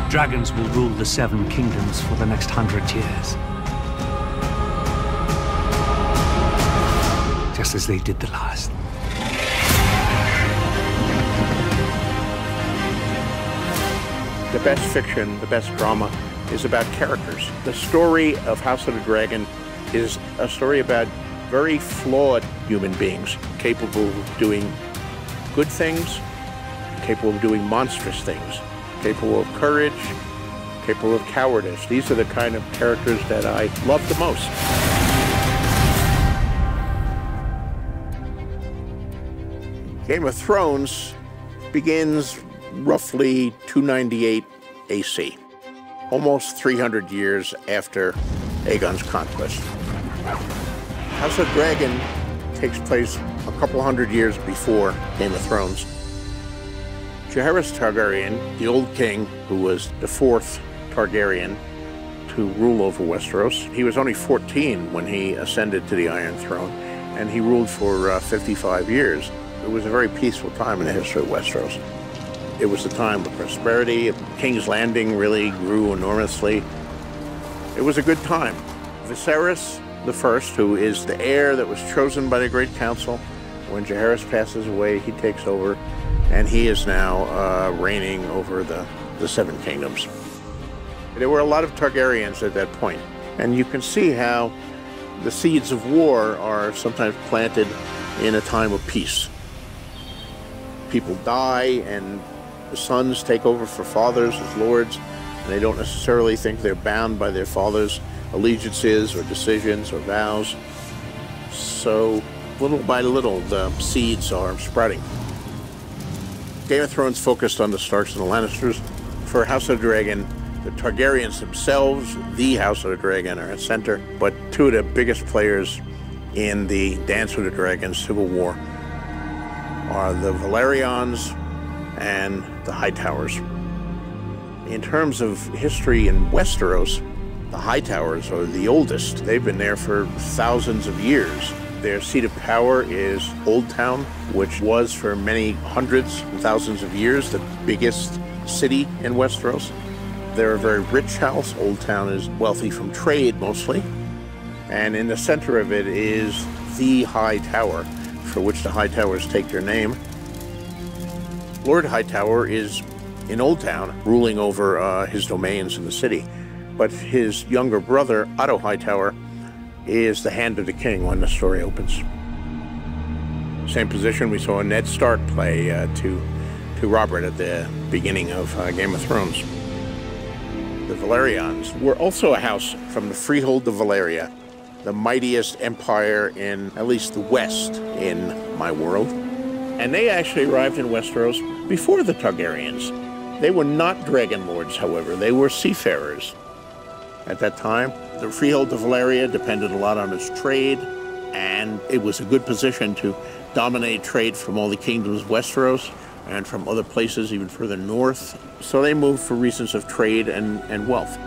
Dragons will rule the Seven Kingdoms for the next 100 years. Just as they did the last. The best fiction, the best drama is about characters. The story of House of the Dragon is a story about very flawed human beings, capable of doing good things, capable of doing monstrous things, capable of courage, capable of cowardice. These are the kind of characters that I love the most. Game of Thrones begins roughly 298 AC, almost 300 years after Aegon's conquest. House of Dragon takes place a couple hundred years before Game of Thrones. Jaehaerys Targaryen, the old king who was the fourth Targaryen to rule over Westeros, he was only 14 when he ascended to the Iron Throne, and he ruled for 55 years. It was a very peaceful time in the history of Westeros. It was a time of prosperity. King's Landing really grew enormously. It was a good time. Viserys I, who is the heir that was chosen by the Great Council, when Jaehaerys passes away, he takes over, and he is now reigning over the Seven Kingdoms. There were a lot of Targaryens at that point, and you can see how the seeds of war are sometimes planted in a time of peace. People die, and the sons take over for fathers as lords, and they don't necessarily think they're bound by their fathers' allegiances or decisions or vows. So little by little, the seeds are sprouting. Game of Thrones focused on the Starks and the Lannisters. For House of the Dragon, the Targaryens themselves, the House of the Dragon, are at center, but two of the biggest players in the Dance with the Dragon Civil War are the Velaryons and the Hightowers. In terms of history in Westeros, the Hightowers are the oldest. They've been there for thousands of years. Their seat of power is Old Town, which was for many hundreds and thousands of years the biggest city in Westeros. They're a very rich house. Old Town is wealthy from trade mostly. And in the center of it is the High Tower, for which the Hightowers take their name. Lord Hightower is in Old Town, ruling over his domains in the city. But his younger brother, Otto Hightower, is the hand of the king when the story opens. Same position we saw Ned Stark play to Robert at the beginning of Game of Thrones. The Velaryons were also a house from the Freehold of Valyria, the mightiest empire in at least the West in my world. And they actually arrived in Westeros before the Targaryens. They were not dragon lords, however. They were seafarers. At that time, the Freehold of Valyria depended a lot on its trade, and it was a good position to dominate trade from all the kingdoms of Westeros and from other places even further north. So they moved for reasons of trade and wealth.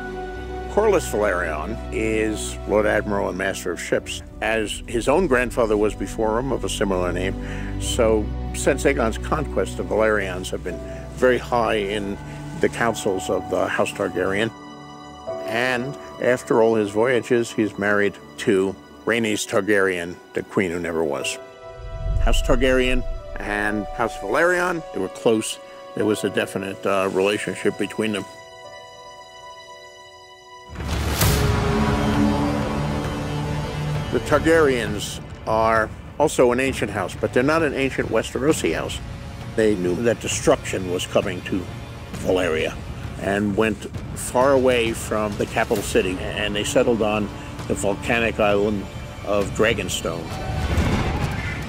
Corlys Velaryon is Lord Admiral and Master of Ships, as his own grandfather was before him of a similar name. So since Aegon's conquest, the Velaryons have been very high in the councils of the House Targaryen. And after all his voyages, he's married to Rhaenys Targaryen, the queen who never was. House Targaryen and House Velaryon, they were close. There was a definite relationship between them. The Targaryens are also an ancient house, but they're not an ancient Westerosi house. They knew that destruction was coming to Valyria and went far away from the capital city, and they settled on the volcanic island of Dragonstone.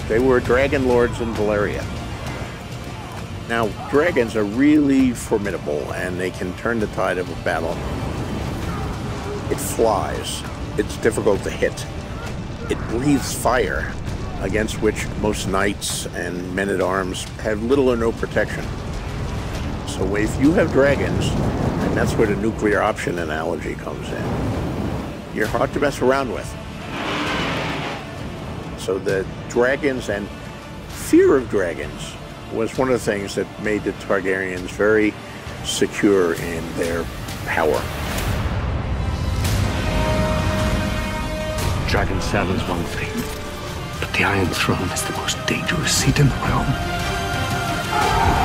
They were dragon lords in Valyria. Now, dragons are really formidable, and they can turn the tide of a battle. It flies. It's difficult to hit. It breathes fire, against which most knights and men-at-arms have little or no protection. So if you have dragons, and that's where the nuclear option analogy comes in, you're hard to mess around with. So the dragons and fear of dragons was one of the things that made the Targaryens very secure in their power. Dragon Cell is one thing, but the Iron Throne is the most dangerous seat in the realm.